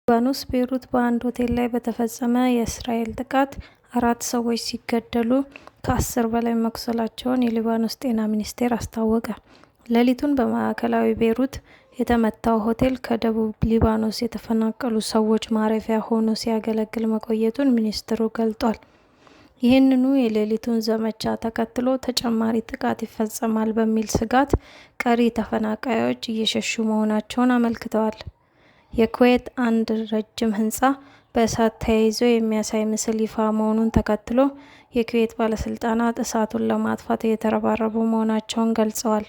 ሊባኖስ ቤይሩት በአንድ ሆቴል ላይ በተፈጸመ የእስራኤል ጥቃት 4 ሰዎች ሲገደሉ ከ10 በላይ መቁሰላቸውን የሊባኖስ ጤና ሚኒስቴር አስታወቀ። ሌሊቱን በማዕከላዊ ቤይሩት የተመታው ሆቴል ከደቡብ ሊባኖስ የተፈናቀሉ ሰዎች ማረፊያ ሆኖ ሲያገለግል መቆየቱን ሚኒስትሩ ገልጧል። ይህንኑ የሌሊቱን ዘመቻ ተከትሎ ተጨማሪ ጥቃት ይፈጸማል በሚል ስጋት ቀሪ ተፈናቃዮች እየሸሹ መሆናቸውን አመልክተዋል። የኩዌት አንድ ረጅም ህንፃ በእሳት ተያይዞ የሚያሳይ ምስል ይፋ መሆኑን ተከትሎ የኩዌት ባለስልጣናት እሳቱን ለማጥፋት እየተረባረቡ መሆናቸውን ገልጸዋል።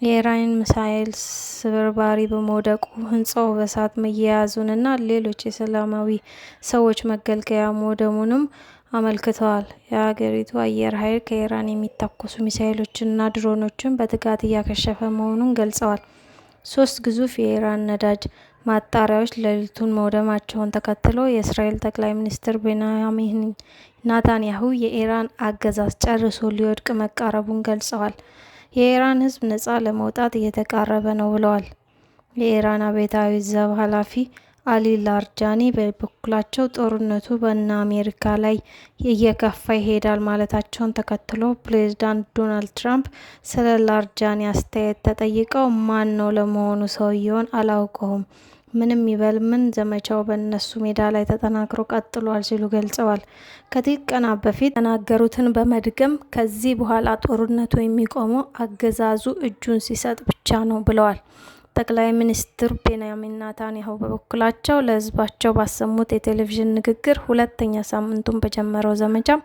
የኢራን ሚሳኤል ስብርባሪ በመውደቁ ህንፃው በእሳት መያያዙንና ሌሎች የሰላማዊ ሰዎች መገልገያ መውደሙንም አመልክተዋል። የሀገሪቱ አየር ኃይል ከኢራን የሚተኮሱ ሚሳኤሎችንና ድሮኖችን በትጋት እያከሸፈ መሆኑን ገልጸዋል። 3 ግዙፍ የኢራን ነዳጅ ማጣሪያዎች ሌሊቱን መውደማቸውን ተከትሎ የእስራኤል ጠቅላይ ሚኒስትር ቤንያሚን ኔታንያሁ የኢራን አገዛዝ ጨርሶ ሊወድቅ መቃረቡን ገልጸዋል። የኢራን ህዝብ ነፃ ለመውጣት እየተቃረበ ነው ብለዋል። የኢራን አብዮታዊ ዘብ ኃላፊ አሊ ላርጃኒ በበኩላቸው ጦርነቱ በእነ አሜሪካ ላይ እየከፋ ይሄዳል ማለታቸውን ተከትሎ ፕሬዝዳንት ዶናልድ ትራምፕ ስለ ላርጃኒ አስተያየት ተጠይቀው ማን ነው ለመሆኑ ሰውየውን አላውቀውም፣ ምንም ይበል ምን ዘመቻው በእነሱ ሜዳ ላይ ተጠናክሮ ቀጥሏል ሲሉ ገልጸዋል። ከጥቂት ቀናት በፊት የተናገሩትን በመድገም ከዚህ በኋላ ጦርነቱ የሚቆመው አገዛዙ እጁን ሲሰጥ ብቻ ነው ብለዋል። ጠቅላይ ሚኒስትር ቤንያሚን ኔታንያሁ በበኩላቸው ለህዝባቸው ባሰሙት የቴሌቪዥን ንግግር ሁለተኛ ሳምንቱን በጀመረው ዘመቻም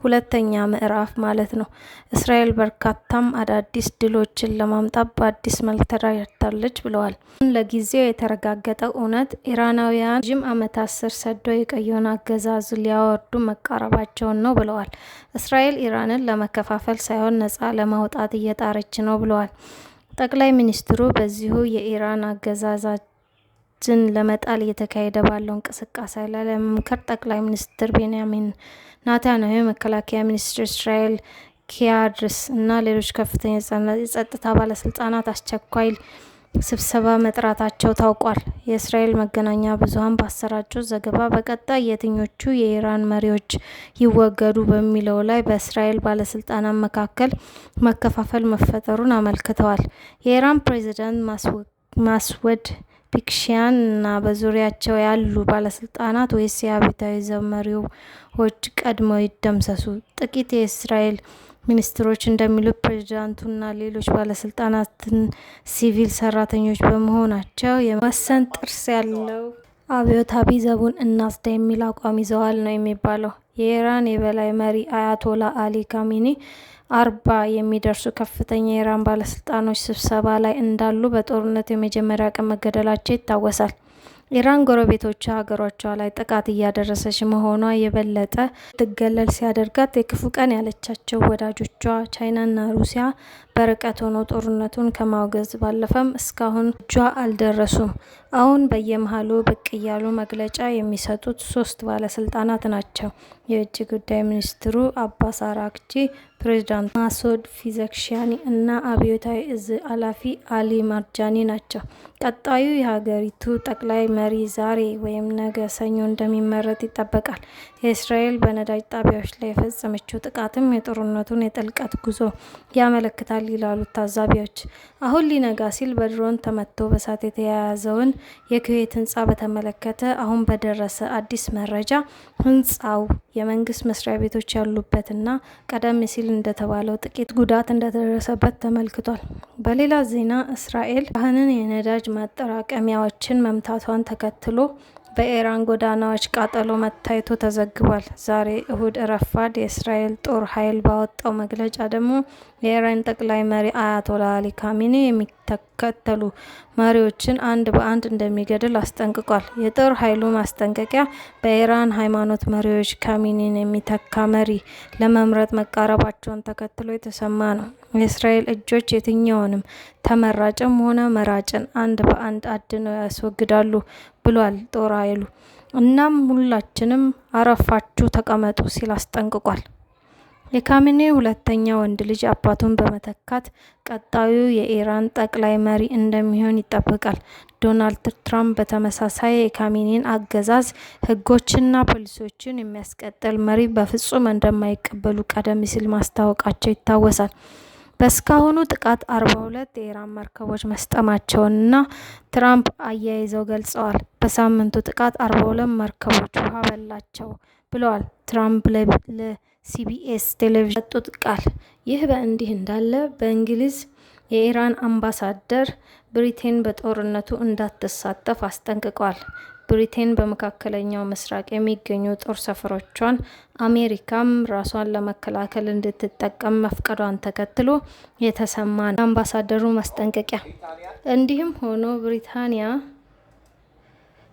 ሁለተኛ ምዕራፍ ማለት ነው እስራኤል በርካታም አዳዲስ ድሎችን ለማምጣት በአዲስ መልክ ተደራጅታለች ብለዋል። ለጊዜው የተረጋገጠ እውነት ኢራናውያን ረዥም ዓመታት ስር ሰደው የቆየውን አገዛዝ ሊያወርዱ መቃረባቸውን ነው ብለዋል። እስራኤል ኢራንን ለመከፋፈል ሳይሆን ነፃ ለማውጣት እየጣረች ነው ብለዋል። ጠቅላይ ሚኒስትሩ በዚሁ የኢራን አገዛዝን ለመጣል እየተካሄደ ባለው እንቅስቃሴ ላይ ለመምከር ጠቅላይ ሚኒስትር ቤንያሚን ኔታንያሁ፣ የመከላከያ ሚኒስትር እስራኤል ኪያድስ እና ሌሎች ከፍተኛ የጸጥታ ባለስልጣናት አስቸኳይ ስብሰባ መጥራታቸው ታውቋል። የእስራኤል መገናኛ ብዙኃን ባሰራጩት ዘገባ በቀጣይ የትኞቹ የኢራን መሪዎች ይወገዱ በሚለው ላይ በእስራኤል ባለስልጣናት መካከል መከፋፈል መፈጠሩን አመልክተዋል። የኢራን ፕሬዝዳንት ማስወድ ፒክሺያን እና በዙሪያቸው ያሉ ባለስልጣናት ወይስ የአብዮታዊ ዘብ መሪዎች ቀድመው ይደምሰሱ? ጥቂት የእስራኤል ሚኒስትሮች እንደሚሉት ፕሬዝዳንቱና ሌሎች ባለስልጣናትን ሲቪል ሰራተኞች በመሆናቸው የመወሰን ጥርስ ያለው አብዮታዊ ዘቡን እናጽዳ የሚል አቋም ይዘዋል ነው የሚባለው። የኢራን የበላይ መሪ አያቶላ አሊ ካሚኒ 40 የሚደርሱ ከፍተኛ የኢራን ባለስልጣኖች ስብሰባ ላይ እንዳሉ በጦርነቱ የመጀመሪያ ቀን መገደላቸው ይታወሳል። ኢራን ጎረቤቶቿ ሀገሮቿ ላይ ጥቃት እያደረሰች መሆኗ የበለጠ ትገለል ሲያደርጋት የክፉ ቀን ያለቻቸው ወዳጆቿ ቻይናና ሩሲያ በርቀት ሆነው ጦርነቱን ከማውገዝ ባለፈም እስካሁን እጇ አልደረሱም። አሁን በየመሃሉ ብቅ እያሉ መግለጫ የሚሰጡት 3 ባለስልጣናት ናቸው። የውጭ ጉዳይ ሚኒስትሩ አባስ አራግቺ፣ ፕሬዝዳንት ማሱድ ፔዜሽኪያን እና አብዮታዊ እዝ ኃላፊ አሊ ማርጃኒ ናቸው። ቀጣዩ የሀገሪቱ ጠቅላይ መሪ ዛሬ ወይም ነገ ሰኞ እንደሚመረጥ ይጠበቃል። የእስራኤል በነዳጅ ጣቢያዎች ላይ የፈጸመችው ጥቃትም የጦርነቱን የጥልቀት ጉዞ ያመለክታል ይላሉ ታዛቢዎች። አሁን ሊነጋ ሲል በድሮን ተመቶ በእሳት የተያያዘውን የኩዌት ህንፃ በተመለከተ አሁን በደረሰ አዲስ መረጃ ህንፃው የመንግስት መስሪያ ቤቶች ያሉበትና ቀደም ሲል እንደተባለው ጥቂት ጉዳት እንደደረሰበት ተመልክቷል። በሌላ ዜና እስራኤል ካህንን የነዳጅ ማጠራቀሚያዎችን መምታቷን ተከትሎ በኢራን ጎዳናዎች ቃጠሎ መታየቱ ተዘግቧል። ዛሬ እሁድ ረፋድ የእስራኤል ጦር ኃይል ባወጣው መግለጫ ደግሞ የኢራን ጠቅላይ መሪ አያቶላ አሊ ካሚኒ የሚከተሉ መሪዎችን አንድ በአንድ እንደሚገድል አስጠንቅቋል። የጦር ኃይሉ ማስጠንቀቂያ በኢራን ሃይማኖት መሪዎች ካሚኒን የሚተካ መሪ ለመምረጥ መቃረባቸውን ተከትሎ የተሰማ ነው። የእስራኤል እጆች የትኛውንም ተመራጭም ሆነ መራጭን አንድ በአንድ አድነው ያስወግዳሉ ብሏል ጦር ኃይሉ። እናም ሁላችንም አረፋችሁ ተቀመጡ ሲል አስጠንቅቋል። የካሜኒ ሁለተኛ ወንድ ልጅ አባቱን በመተካት ቀጣዩ የኢራን ጠቅላይ መሪ እንደሚሆን ይጠበቃል። ዶናልድ ትራምፕ በተመሳሳይ የካሜኒን አገዛዝ ሕጎችና ፖሊሲዎችን የሚያስቀጥል መሪ በፍጹም እንደማይቀበሉ ቀደም ሲል ማስታወቃቸው ይታወሳል። በእስካሁኑ ጥቃት 42 የኢራን መርከቦች መስጠማቸውንና ትራምፕ አያይዘው ገልጸዋል። በሳምንቱ ጥቃት 42 መርከቦች ውሃ በላቸው ብለዋል ትራምፕ ለሲቢኤስ ቴሌቪዥን የሰጡት ቃል። ይህ በእንዲህ እንዳለ በእንግሊዝ የኢራን አምባሳደር ብሪቴን በጦርነቱ እንዳትሳተፍ አስጠንቅቀዋል። ብሪቴን በመካከለኛው ምስራቅ የሚገኙ ጦር ሰፈሮቿን አሜሪካም ራሷን ለመከላከል እንድትጠቀም መፍቀዷን ተከትሎ የተሰማ ነው የአምባሳደሩ ማስጠንቀቂያ። እንዲህም ሆኖ ብሪታንያ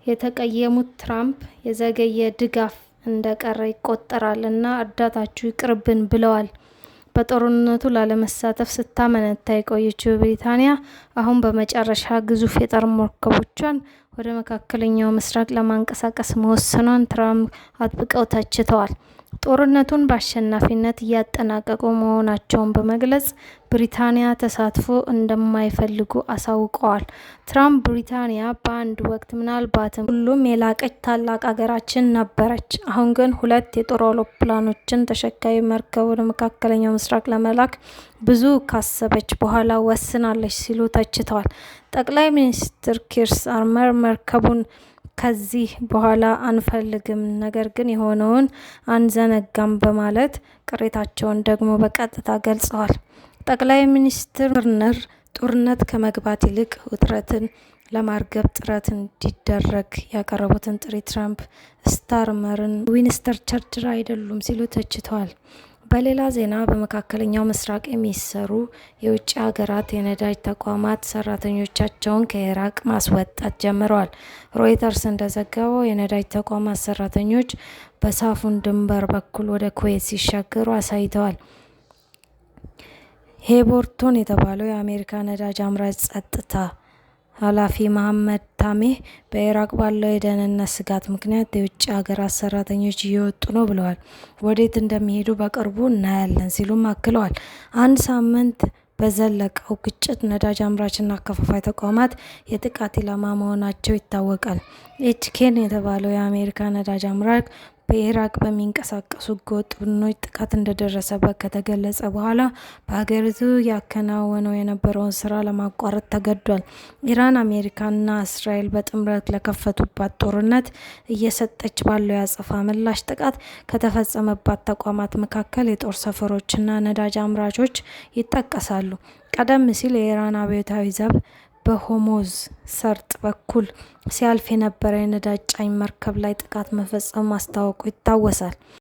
የተቀየሙት ትራምፕ የዘገየ ድጋፍ እንደቀረ ይቆጠራል እና እርዳታችሁ ይቅርብን ብለዋል። በጦርነቱ ላለመሳተፍ ስታመነታ የቆየችው ብሪታንያ አሁን በመጨረሻ ግዙፍ የጦር መርከቦቿን ወደ መካከለኛው ምስራቅ ለማንቀሳቀስ መወሰኗን ትራምፕ አጥብቀው ተችተዋል። ጦርነቱን በአሸናፊነት እያጠናቀቁ መሆናቸውን በመግለጽ ብሪታንያ ተሳትፎ እንደማይፈልጉ አሳውቀዋል። ትራምፕ ብሪታንያ በአንድ ወቅት ምናልባትም ሁሉም የላቀች ታላቅ ሀገራችን ነበረች፣ አሁን ግን 2 የጦር አውሮፕላኖችን ተሸካሚ መርከብ ወደ መካከለኛው ምስራቅ ለመላክ ብዙ ካሰበች በኋላ ወስናለች ሲሉ ተችተዋል። ጠቅላይ ሚኒስትር ኪር ስታርመር መርከቡን ከዚህ በኋላ አንፈልግም፣ ነገር ግን የሆነውን አንዘነጋም በማለት ቅሬታቸውን ደግሞ በቀጥታ ገልጸዋል። ጠቅላይ ሚኒስትር ቱርነር ጦርነት ከመግባት ይልቅ ውጥረትን ለማርገብ ጥረት እንዲደረግ ያቀረቡትን ጥሪ ትራምፕ ስታርመርን ዊንስተን ቸርችል አይደሉም ሲሉ ተችተዋል። በሌላ ዜና በመካከለኛው ምስራቅ የሚሰሩ የውጭ ሀገራት የነዳጅ ተቋማት ሰራተኞቻቸውን ከኢራቅ ማስወጣት ጀምረዋል። ሮይተርስ እንደዘገበው የነዳጅ ተቋማት ሰራተኞች በሳፉን ድንበር በኩል ወደ ኩዌት ሲሻገሩ አሳይተዋል። ሄቦርቶን የተባለው የአሜሪካ ነዳጅ አምራች ጸጥታ ኃላፊ መሐመድ ታሜህ በኢራቅ ባለው የደህንነት ስጋት ምክንያት የውጭ ሀገራት ሰራተኞች እየወጡ ነው ብለዋል። ወዴት እንደሚሄዱ በቅርቡ እናያለን ሲሉም አክለዋል። አንድ ሳምንት በዘለቀው ግጭት ነዳጅ አምራችና አከፋፋይ ተቋማት የጥቃት ኢላማ መሆናቸው ይታወቃል። ኤችኬን የተባለው የአሜሪካ ነዳጅ አምራች በኢራቅ በሚንቀሳቀሱ ህገወጥ ቡድኖች ጥቃት እንደደረሰበት ከተገለጸ በኋላ በሀገሪቱ ያከናወነው የነበረውን ስራ ለማቋረጥ ተገዷል። ኢራን አሜሪካና እስራኤል በጥምረት ለከፈቱባት ጦርነት እየሰጠች ባለው የአጸፋ ምላሽ ጥቃት ከተፈጸመባት ተቋማት መካከል የጦር ሰፈሮችና ነዳጅ አምራቾች ይጠቀሳሉ። ቀደም ሲል የኢራን አብዮታዊ ዘብ በሆርሙዝ ሰርጥ በኩል ሲያልፍ የነበረ የነዳጅ ጫኝ መርከብ ላይ ጥቃት መፈጸሙ ማስታወቁ ይታወሳል።